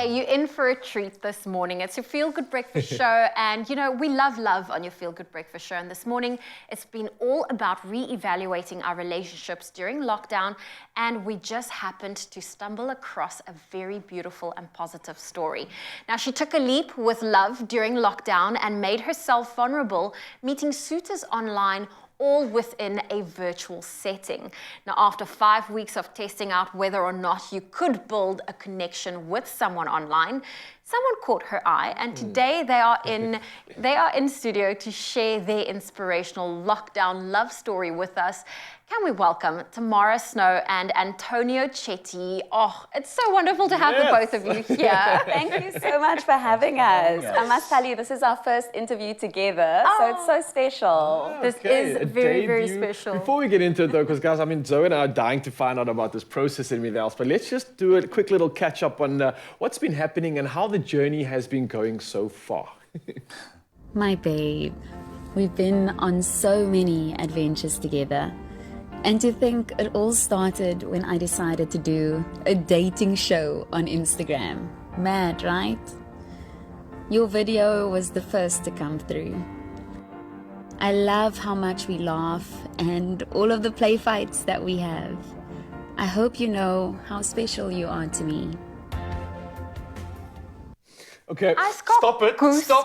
Okay, you're in for a treat this morning. It's your Feel Good Breakfast show, and you know, we love on your Feel Good Breakfast show. And this morning, it's been all about re-evaluating our relationships during lockdown, and we just happened to stumble across a very beautiful and positive story. Now, she took a leap with love during lockdown and made herself vulnerable, meeting suitors online, all within a virtual setting. Now, after 5 weeks of testing out whether or not you could build a connection with someone online, someone caught her eye, and today they are in studio to share their inspirational lockdown love story with us. Can we welcome Tamara Snow and Antonio Chetty? Oh, it's so wonderful to have the both of you here. Thank you so much for having us. I must tell you, this is our first interview together, so it's so special. This is very, very special. Before we get into it though, because guys, I mean, Zoe and I are dying to find out about this process and everything else, but let's just do a quick little catch up on what's been happening and how the journey has been going so far. My babe, we've been on so many adventures together. And to think it all started when I decided to do a dating show on Instagram. Mad, right? Your video was the first to come through. I love how much we laugh and all of the play fights that we have. I hope you know how special you are to me. Okay, stop it. Just the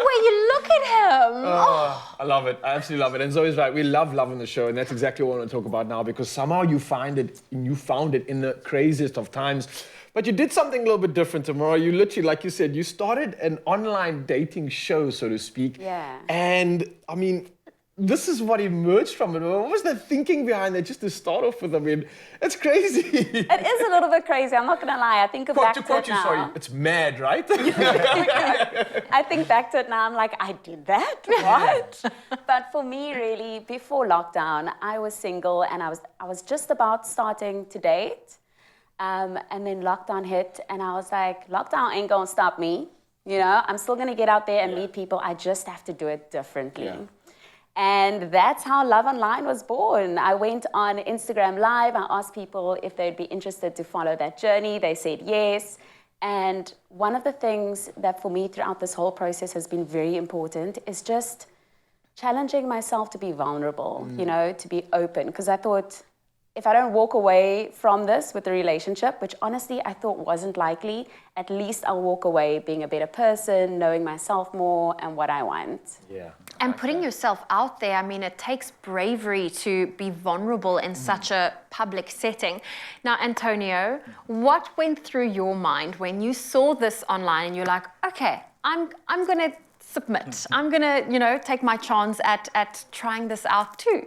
way you look at him. I love it. I absolutely love it. And Zoe's right. We love loving the show, and that's exactly what I want to talk about now, because somehow you found it in the craziest of times. But you did something a little bit different, Tamara. You literally, like you said, you started an online dating show, so to speak. Yeah. And I mean, this is what emerged from it. What was the thinking behind that, just to start off with? I mean, it's crazy. It is a little bit crazy, I'm not going to lie. I think back to it now. Sorry, it's mad, right? I think back to it now, I'm like, I did that? What? But for me, really, before lockdown, I was single and I was just about starting to date. And then lockdown hit and I was like, lockdown ain't going to stop me. You know, I'm still going to get out there and meet people. I just have to do it differently. Yeah. And that's how Love Online was born. I went on Instagram Live. I asked people if they'd be interested to follow that journey. They said yes. And one of the things that for me throughout this whole process has been very important is just challenging myself to be vulnerable, you know, to be open. Because I thought, if I don't walk away from this with the relationship, which honestly I thought wasn't likely, at least I'll walk away being a better person, knowing myself more and what I want. Yeah. And putting yourself out there, I mean, it takes bravery to be vulnerable in such a public setting. Now, Antonio, what went through your mind when you saw this online and you're like, okay, I'm going to submit. I'm going to, you know, take my chance at trying this out too.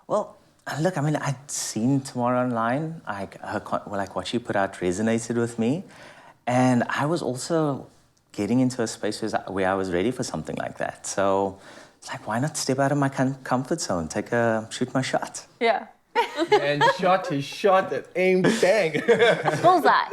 Well, look, I mean, I'd seen Tamara online. What she put out resonated with me. And I was also getting into a space where I was ready for something like that. So it's like, why not step out of my comfort zone, shoot my shot? Yeah. And he shot that aimed bang. Bullseye.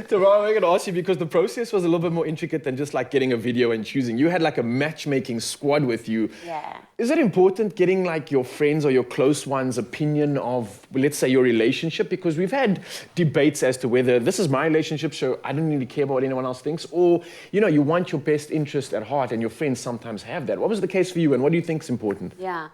Tamara, I'm going to ask you, because the process was a little bit more intricate than just like getting a video and choosing. You had like a matchmaking squad with you. Yeah. Is it important getting like your friends or your close ones' opinion of, let's say, your relationship? Because we've had debates as to whether this is my relationship, so I don't really care about what anyone else thinks, or, you know, you want your best interest at heart, and your friends sometimes have that. What was the case for you, and what do you think is important? Yeah.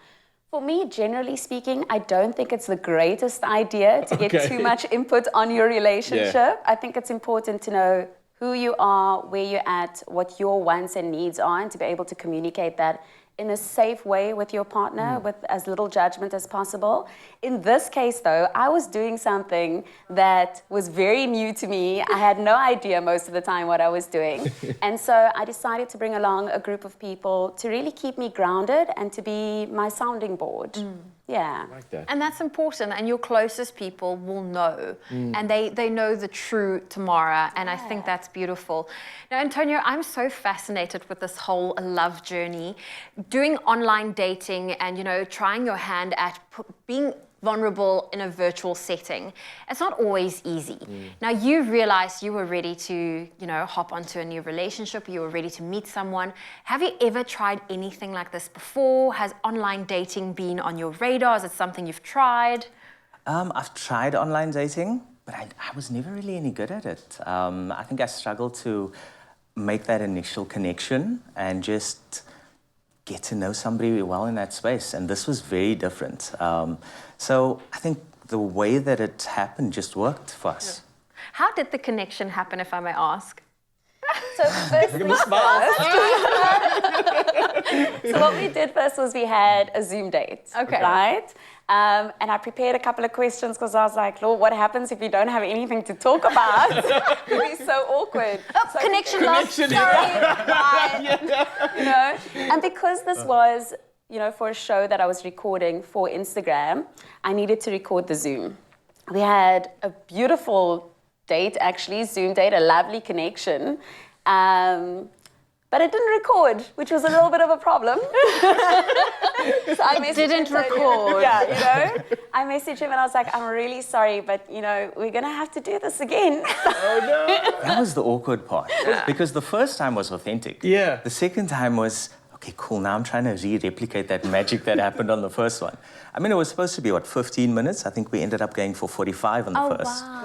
For me, generally speaking, I don't think it's the greatest idea to get too much input on your relationship. Yeah. I think it's important to know who you are, where you're at, what your wants and needs are, and to be able to communicate that in a safe way with your partner, with as little judgment as possible. In this case, though, I was doing something that was very new to me. I had no idea most of the time what I was doing. And so I decided to bring along a group of people to really keep me grounded and to be my sounding board. Yeah. I like that. And that's important, and your closest people will know, and they know the true Tamara, and I think that's beautiful. Now, Antonio, I'm so fascinated with this whole love journey, doing online dating and, you know, trying your hand at being vulnerable in a virtual setting. It's not always easy. Now, you realized you were ready to, you know, hop onto a new relationship. You were ready to meet someone. Have you ever tried anything like this before? Has online dating been on your radar? Is it something you've tried? I've tried online dating. but I was never really any good at it. I think I struggled to make that initial connection and just get to know somebody well in that space. And this was very different. So I think the way that it happened just worked for us. How did the connection happen, if I may ask? So first things first. So what we did first was we had a Zoom date. Okay. Right? And I prepared a couple of questions because I was like, Lord, what happens if you don't have anything to talk about? It'd be so awkward. Oh, So connection lost. Sorry. Bye. You know? And because this was, you know, for a show that I was recording for Instagram, I needed to record the Zoom. We had a beautiful date, actually, Zoom date, a lovely connection. But it didn't record, which was a little bit of a problem. So I didn't record. Yeah, you know. I messaged him and I was like, I'm really sorry, but, you know, we're going to have to do this again. Oh, no. That was the awkward part. Because the first time was authentic. Yeah. The second time was, okay, cool, now I'm trying to replicate that magic that happened on the first one. I mean, it was supposed to be, 15 minutes? I think we ended up going for 45 on the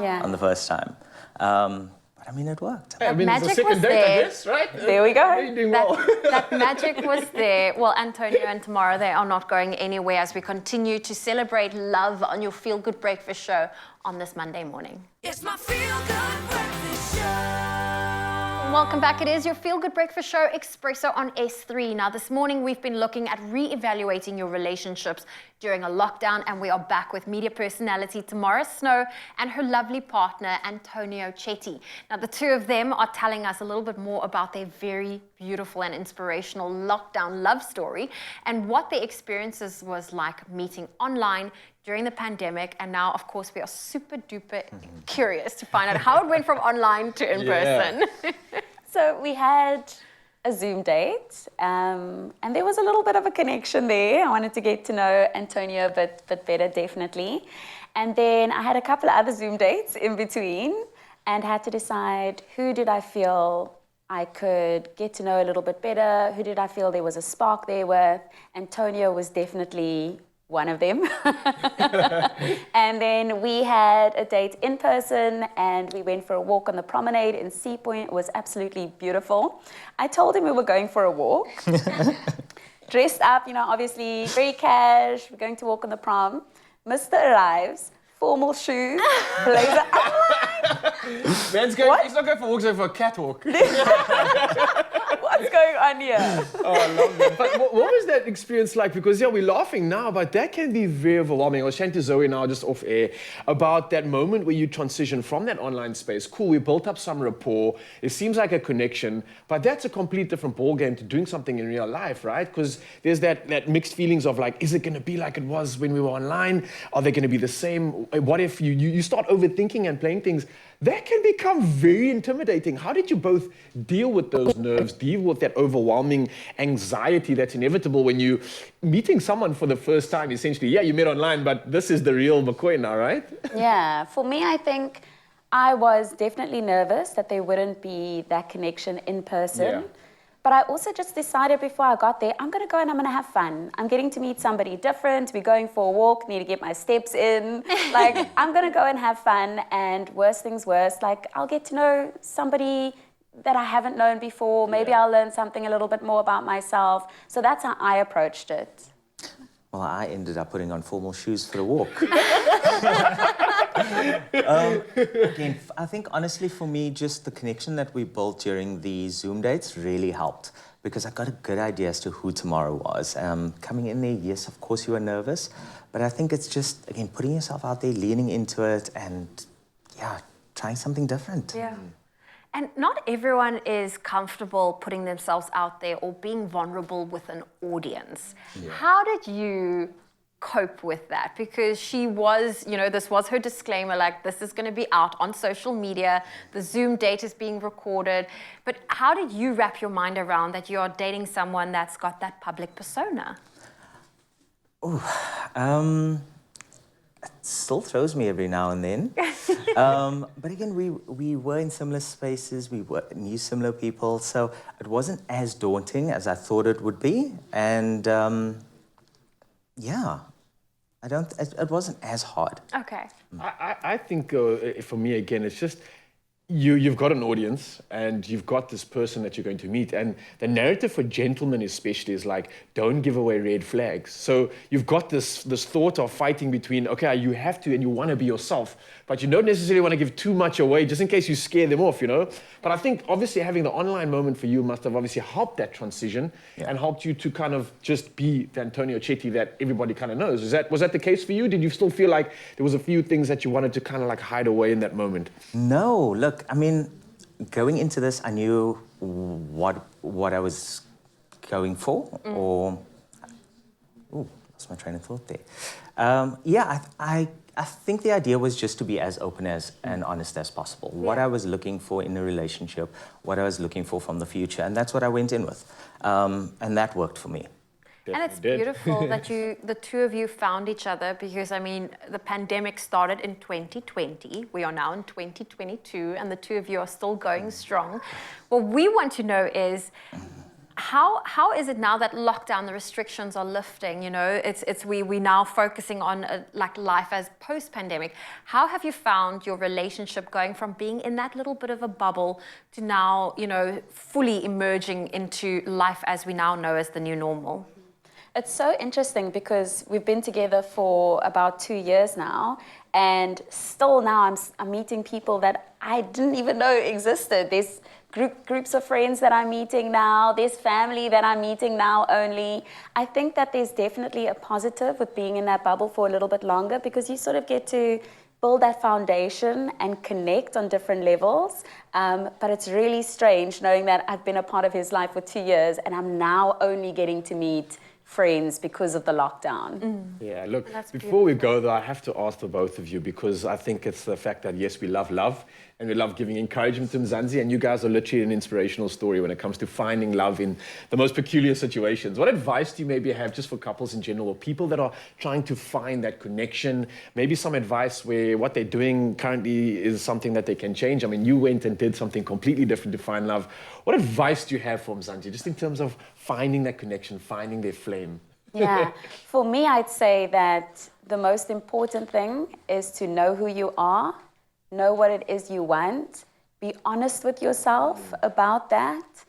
Yeah. first time. But I mean, it worked. I mean, it's the magic second was date, there. I guess, right? There we go. You're doing well. That magic was there. Well, Antonio and Tamara, they are not going anywhere as we continue to celebrate love on your Feel Good Breakfast show on this Monday morning. It's my Feel Good Breakfast Show. Welcome back. It is your Feel Good Breakfast show, Expresso on S3. Now, this morning we've been looking at re-evaluating your relationships during a lockdown, and we are back with media personality Tamara Snow and her lovely partner, Antonio Chetty. Now, the two of them are telling us a little bit more about their very beautiful and inspirational lockdown love story and what their experiences was like meeting online during the pandemic. And now, of course, we are super duper curious to find out how it went from online to in person. So we had a Zoom date, and there was a little bit of a connection there. I wanted to get to know Antonio a bit better, definitely. And then I had a couple of other Zoom dates in between and had to decide who did I feel I could get to know a little bit better, who did I feel there was a spark there with. Antonio was definitely one of them. And then we had a date in person and we went for a walk on the promenade in Sea Point. It was absolutely beautiful. I told him we were going for a walk. Dressed up, you know, obviously very cash. We're going to walk on the prom. Mr. arrives, formal shoes, blazer. Man's going, What? he's not going for walks, he's going for a catwalk. What's going on here? Oh, I love that. But what was that experience like? Because, yeah, we're laughing now, but that can be very overwhelming. I was chatting to Zoe now, just off air, about that moment where you transition from that online space. Cool, we built up some rapport. It seems like a connection, but that's a complete different ballgame to doing something in real life, right? Because there's that mixed feelings of like, is it going to be like it was when we were online? Are they going to be the same? What if you start overthinking and playing things? That can become very intimidating. How did you both deal with those nerves, deal with that overwhelming anxiety that's inevitable when you're meeting someone for the first time, essentially? Yeah, you met online, but this is the real McCoy now, right? Yeah, for me, I think I was definitely nervous that there wouldn't be that connection in person. Yeah. But I also just decided before I got there, I'm going to go and I'm going to have fun. I'm getting to meet somebody different. We're going for a walk, need to get my steps in. Like, I'm going to go and have fun. And worst things worst, like, I'll get to know somebody that I haven't known before. Maybe I'll learn something a little bit more about myself. So that's how I approached it. Well, I ended up putting on formal shoes for the walk. Again, I think honestly for me, just the connection that we built during the Zoom dates really helped because I got a good idea as to who Tamara was. Coming in there, yes, of course you were nervous, but I think it's just, again, putting yourself out there, leaning into it and, yeah, trying something different. Yeah. And not everyone is comfortable putting themselves out there or being vulnerable with an audience. Yeah. How did you cope with that? Because she was, you know, this was her disclaimer, like this is going to be out on social media, the Zoom date is being recorded. But how did you wrap your mind around that you're dating someone that's got that public persona? It still throws me every now and then. But again, we were in similar spaces, knew similar people, so it wasn't as daunting as I thought it would be. And yeah. It wasn't as hard. Okay. I think for me, again, it's just you've got an audience and you've got this person that you're going to meet. And the narrative for gentlemen especially is like, don't give away red flags. So you've got this thought of fighting between, okay, you have to and you want to be yourself, but you don't necessarily want to give too much away just in case you scare them off, you know? But I think obviously having the online moment for you must have obviously helped that transition and helped you to kind of just be the Antonio Chetty that everybody kind of knows. Was that the case for you? Did you still feel like there was a few things that you wanted to kind of like hide away in that moment? No, look, I mean, going into this, I knew what I was going for, or lost my train of thought there. I think the idea was just to be as open as and honest as possible. What I was looking for in a relationship, what I was looking for from the future, and that's what I went in with, and that worked for me. And it's beautiful that the two of you found each other, because I mean, the pandemic started in 2020. We are now in 2022, and the two of you are still going strong. What we want to know is, how is it now that lockdown, the restrictions are lifting? You know, we now focusing on like life as post-pandemic. How have you found your relationship going from being in that little bit of a bubble to now, you know, fully emerging into life as we now know as the new normal? It's so interesting because we've been together for about 2 years now, and still now I'm meeting people that I didn't even know existed. There's groups of friends that I'm meeting now. There's family that I'm meeting now only. I think that there's definitely a positive with being in that bubble for a little bit longer, because you sort of get to build that foundation and connect on different levels. But it's really strange knowing that I've been a part of his life for 2 years and I'm now only getting to meet friends because of the lockdown. Yeah, look, That's before we go though, I have to ask the both of you, because I think it's the fact that yes, we love love and we love giving encouragement to Mzansi, and you guys are literally an inspirational story when it comes to finding love in the most peculiar situations. What advice do you maybe have just for couples in general, or people that are trying to find that connection? Maybe some advice where what they're doing currently is something that they can change. I mean, you went and did something completely different to find love. What advice do you have for Mzansi, just in terms of finding that connection, finding their flame? Yeah, for me, I'd say that the most important thing is to know who you are, know what it is you want, be honest with yourself about that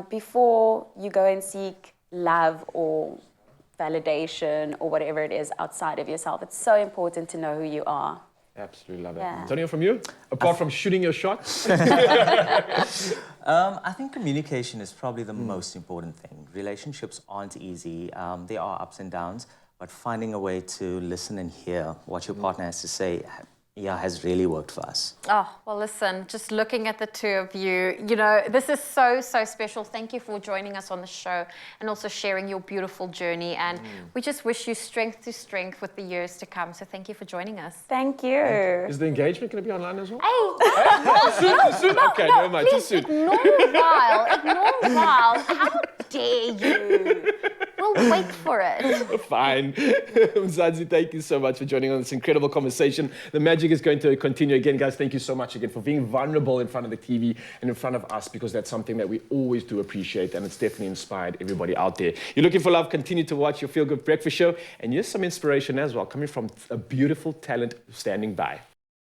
before you go and seek love or validation or whatever it is outside of yourself. It's so important to know who you are. Absolutely love it. Yeah. Antonio, from you? Apart from shooting your shot? I think communication is probably the most important thing. Relationships aren't easy. There are ups and downs, but finding a way to listen and hear what your partner has to say, has really worked for us. Oh, well, listen, just looking at the two of you, you know, this is so, so special. Thank you for joining us on the show and also sharing your beautiful journey. And we just wish you strength to strength with the years to come. So thank you for joining us. Thank you. Is the engagement going to be online as well? Hey, Soon? Okay, never mind, too please soon. ignore Wild. How dare you? We'll wait for it. Fine. Mzansi, thank you so much for joining on this incredible conversation. The magic is going to continue. Again, guys, thank you so much again for being vulnerable in front of the TV and in front of us, because that's something that we always do appreciate, and it's definitely inspired everybody out there. You're looking for love, continue to watch your Feel Good Breakfast Show, and here's some inspiration as well, coming from a beautiful talent standing by.